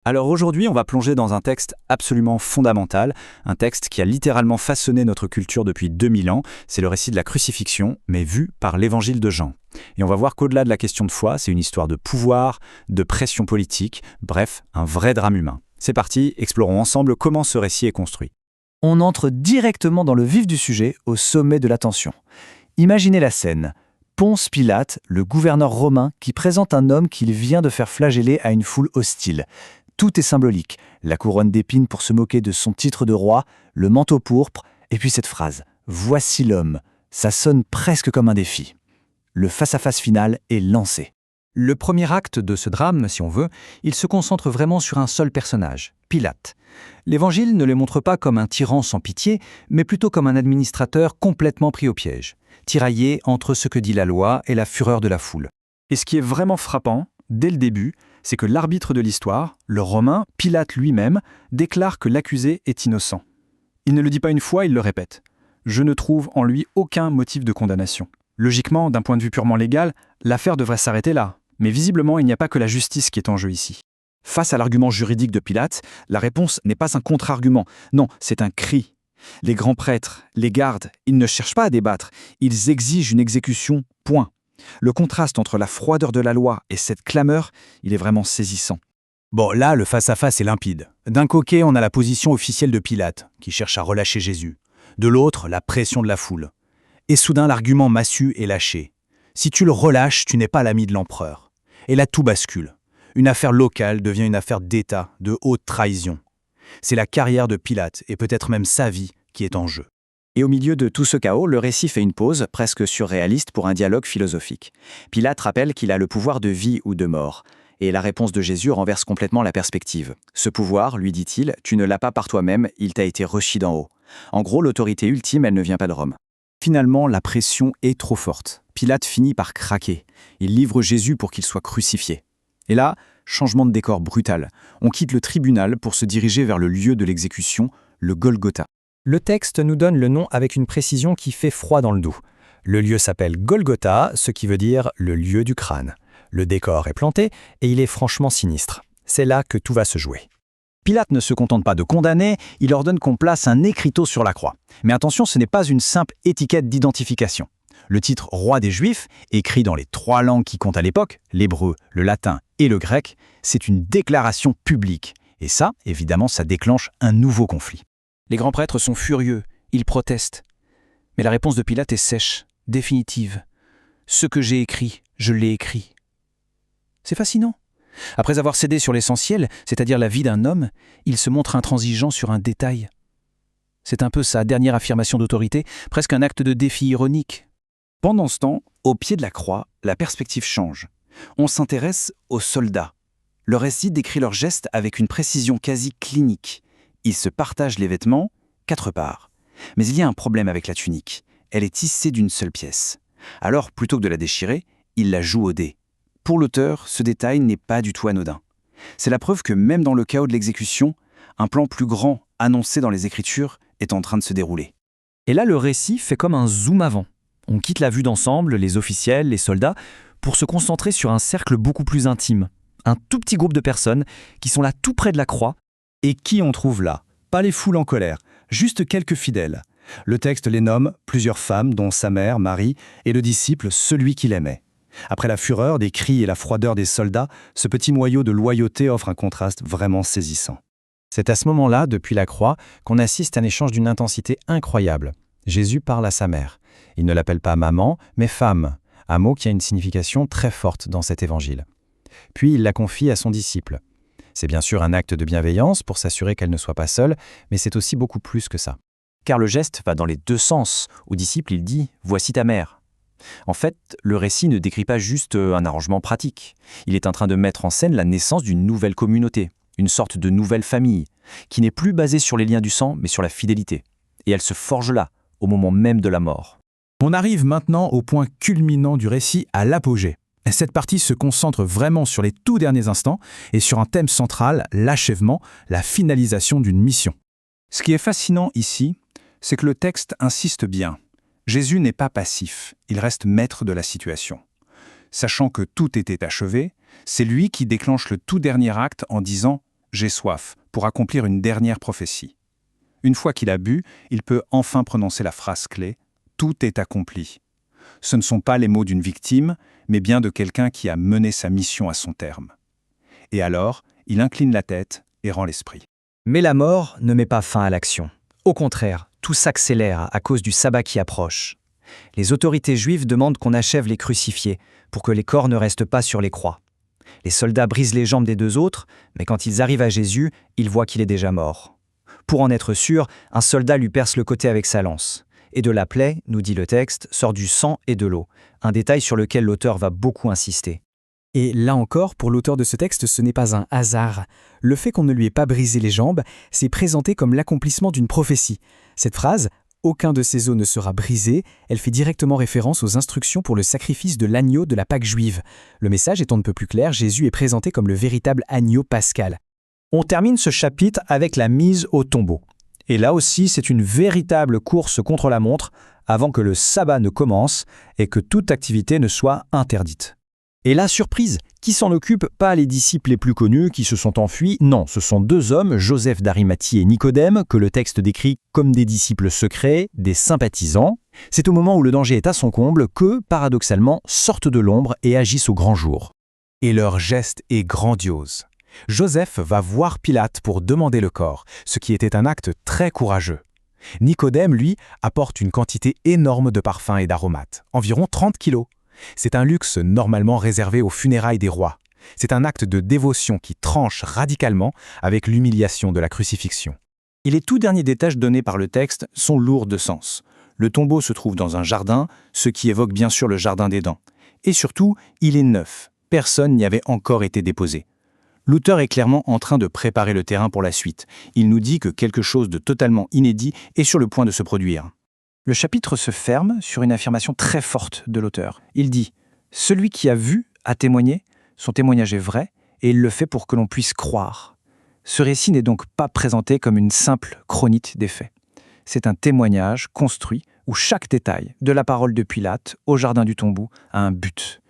Alors aujourd'hui, on va plonger dans un texte absolument fondamental, un texte qui a littéralement façonné notre culture depuis 2000 ans. C'est le récit de la crucifixion, mais vu par l'évangile de Jean. Et on va voir qu'au-delà de la question de foi, c'est une histoire de pouvoir, de pression politique, bref, un vrai drame humain. C'est parti, explorons ensemble comment ce récit est construit. On entre directement dans le vif du sujet, au sommet de la tension. Imaginez la scène. Ponce Pilate, le gouverneur romain, qui présente un homme qu'il vient de faire flageller à une foule hostile. Tout est symbolique. La couronne d'épines pour se moquer de son titre de roi, le manteau pourpre, et puis cette phrase « Voici l'homme ». Ça sonne presque comme un défi. Le face-à-face final est lancé. Le premier acte de ce drame, si on veut, il se concentre vraiment sur un seul personnage, Pilate. L'Évangile ne le montre pas comme un tyran sans pitié, mais plutôt comme un administrateur complètement pris au piège, tiraillé entre ce que dit la loi et la fureur de la foule. Et ce qui est vraiment frappant, dès le début, c'est que l'arbitre de l'histoire, le Romain, Pilate lui-même, déclare que l'accusé est innocent. Il ne le dit pas une fois, il le répète. Je ne trouve en lui aucun motif de condamnation. Logiquement, d'un point de vue purement légal, l'affaire devrait s'arrêter là. Mais visiblement, il n'y a pas que la justice qui est en jeu ici. Face à l'argument juridique de Pilate, la réponse n'est pas un contre-argument. Non, c'est un cri. Les grands prêtres, les gardes, ils ne cherchent pas à débattre. Ils exigent une exécution, point. Le contraste entre la froideur de la loi et cette clameur, il est vraiment saisissant. Bon, là, le face-à-face est limpide. D'un côté, on a la position officielle de Pilate, qui cherche à relâcher Jésus. De l'autre, la pression de la foule. Et soudain, l'argument massu est lâché. Si tu le relâches, tu n'es pas l'ami de l'empereur. Et là, tout bascule. Une affaire locale devient une affaire d'État, de haute trahison. C'est la carrière de Pilate, et peut-être même sa vie, qui est en jeu. Et au milieu de tout ce chaos, le récit fait une pause, presque surréaliste, pour un dialogue philosophique. Pilate rappelle qu'il a le pouvoir de vie ou de mort. Et la réponse de Jésus renverse complètement la perspective. Ce pouvoir, lui dit-il, tu ne l'as pas par toi-même, il t'a été reçu d'en haut. En gros, l'autorité ultime, elle ne vient pas de Rome. Finalement, la pression est trop forte. Pilate finit par craquer. Il livre Jésus pour qu'il soit crucifié. Et là, changement de décor brutal. On quitte le tribunal pour se diriger vers le lieu de l'exécution, le Golgotha. Le texte nous donne le nom avec une précision qui fait froid dans le dos. Le lieu s'appelle Golgotha, ce qui veut dire le lieu du crâne. Le décor est planté et il est franchement sinistre. C'est là que tout va se jouer. Pilate ne se contente pas de condamner, il ordonne qu'on place un écriteau sur la croix. Mais attention, ce n'est pas une simple étiquette d'identification. Le titre « Roi des Juifs », écrit dans les 3 langues qui comptent à l'époque, l'hébreu, le latin et le grec, c'est une déclaration publique. Et ça, évidemment, ça déclenche un nouveau conflit. Les grands prêtres sont furieux, ils protestent. Mais la réponse de Pilate est sèche, définitive. Ce que j'ai écrit, je l'ai écrit. C'est fascinant. Après avoir cédé sur l'essentiel, c'est-à-dire la vie d'un homme, il se montre intransigeant sur un détail. C'est un peu sa dernière affirmation d'autorité, presque un acte de défi ironique. Pendant ce temps, au pied de la croix, la perspective change. On s'intéresse aux soldats. Le récit décrit leurs gestes avec une précision quasi clinique. Ils se partagent les vêtements, 4 parts. Mais il y a un problème avec la tunique. Elle est tissée d'une seule pièce. Alors, plutôt que de la déchirer, il la joue au dé. Pour l'auteur, ce détail n'est pas du tout anodin. C'est la preuve que même dans le chaos de l'exécution, un plan plus grand, annoncé dans les Écritures, est en train de se dérouler. Et là, le récit fait comme un zoom avant. On quitte la vue d'ensemble, les officiels, les soldats, pour se concentrer sur un cercle beaucoup plus intime. Un tout petit groupe de personnes qui sont là tout près de la croix. Et qui on trouve là? Pas les foules en colère, juste quelques fidèles. Le texte les nomme plusieurs femmes, dont sa mère, Marie, et le disciple, celui qu'il aimait. Après la fureur des cris et la froideur des soldats, ce petit noyau de loyauté offre un contraste vraiment saisissant. C'est à ce moment-là, depuis la croix, qu'on assiste à un échange d'une intensité incroyable. Jésus parle à sa mère. Il ne l'appelle pas maman, mais femme, un mot qui a une signification très forte dans cet évangile. Puis il la confie à son disciple. C'est bien sûr un acte de bienveillance pour s'assurer qu'elle ne soit pas seule, mais c'est aussi beaucoup plus que ça. Car le geste va dans les 2 sens. Au disciple, il dit « Voici ta mère ». En fait, le récit ne décrit pas juste un arrangement pratique. Il est en train de mettre en scène la naissance d'une nouvelle communauté, une sorte de nouvelle famille, qui n'est plus basée sur les liens du sang, mais sur la fidélité. Et elle se forge là, au moment même de la mort. On arrive maintenant au point culminant du récit, à l'apogée. Cette partie se concentre vraiment sur les tout derniers instants et sur un thème central, l'achèvement, la finalisation d'une mission. Ce qui est fascinant ici, c'est que le texte insiste bien. Jésus n'est pas passif, il reste maître de la situation. Sachant que tout était achevé, c'est lui qui déclenche le tout dernier acte en disant j'ai soif, pour accomplir une dernière prophétie. Une fois qu'il a bu, il peut enfin prononcer la phrase clé « Tout est accompli ». Ce ne sont pas les mots d'une victime, mais bien de quelqu'un qui a mené sa mission à son terme. Et alors, il incline la tête et rend l'esprit. Mais la mort ne met pas fin à l'action. Au contraire, tout s'accélère à cause du sabbat qui approche. Les autorités juives demandent qu'on achève les crucifiés pour que les corps ne restent pas sur les croix. Les soldats brisent les jambes des deux autres, mais quand ils arrivent à Jésus, ils voient qu'il est déjà mort. Pour en être sûr, un soldat lui perce le côté avec sa lance. Et de la plaie, nous dit le texte, sort du sang et de l'eau, un détail sur lequel l'auteur va beaucoup insister. Et là encore, pour l'auteur de ce texte, ce n'est pas un hasard. Le fait qu'on ne lui ait pas brisé les jambes, c'est présenté comme l'accomplissement d'une prophétie. Cette phrase « Aucun de ses os ne sera brisé », elle fait directement référence aux instructions pour le sacrifice de l'agneau de la Pâque juive. Le message étant un peu plus clair, Jésus est présenté comme le véritable agneau pascal. On termine ce chapitre avec la mise au tombeau. Et là aussi, c'est une véritable course contre la montre avant que le sabbat ne commence et que toute activité ne soit interdite. Et la surprise, qui s'en occupe? Pas les disciples les plus connus qui se sont enfuis, non, ce sont deux hommes, Joseph d'Arimathie et Nicodème, que le texte décrit comme des disciples secrets, des sympathisants. C'est au moment où le danger est à son comble que, paradoxalement, sortent de l'ombre et agissent au grand jour. Et leur geste est grandiose. Joseph va voir Pilate pour demander le corps, ce qui était un acte très courageux. Nicodème, lui, apporte une quantité énorme de parfums et d'aromates, environ 30 kilos. C'est un luxe normalement réservé aux funérailles des rois. C'est un acte de dévotion qui tranche radicalement avec l'humiliation de la crucifixion. Et les tout derniers détails donnés par le texte sont lourds de sens. Le tombeau se trouve dans un jardin, ce qui évoque bien sûr le jardin d'Éden. Et surtout, il est neuf. Personne n'y avait encore été déposé. L'auteur est clairement en train de préparer le terrain pour la suite. Il nous dit que quelque chose de totalement inédit est sur le point de se produire. Le chapitre se ferme sur une affirmation très forte de l'auteur. Il dit « Celui qui a vu a témoigné, son témoignage est vrai, et il le fait pour que l'on puisse croire. » Ce récit n'est donc pas présenté comme une simple chronique des faits. C'est un témoignage construit où chaque détail, de la parole de Pilate au jardin du tombeau, a un but.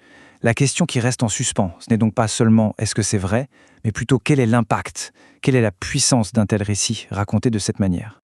La question qui reste en suspens, ce n'est donc pas seulement est-ce que c'est vrai, mais plutôt quel est l'impact, quelle est la puissance d'un tel récit raconté de cette manière.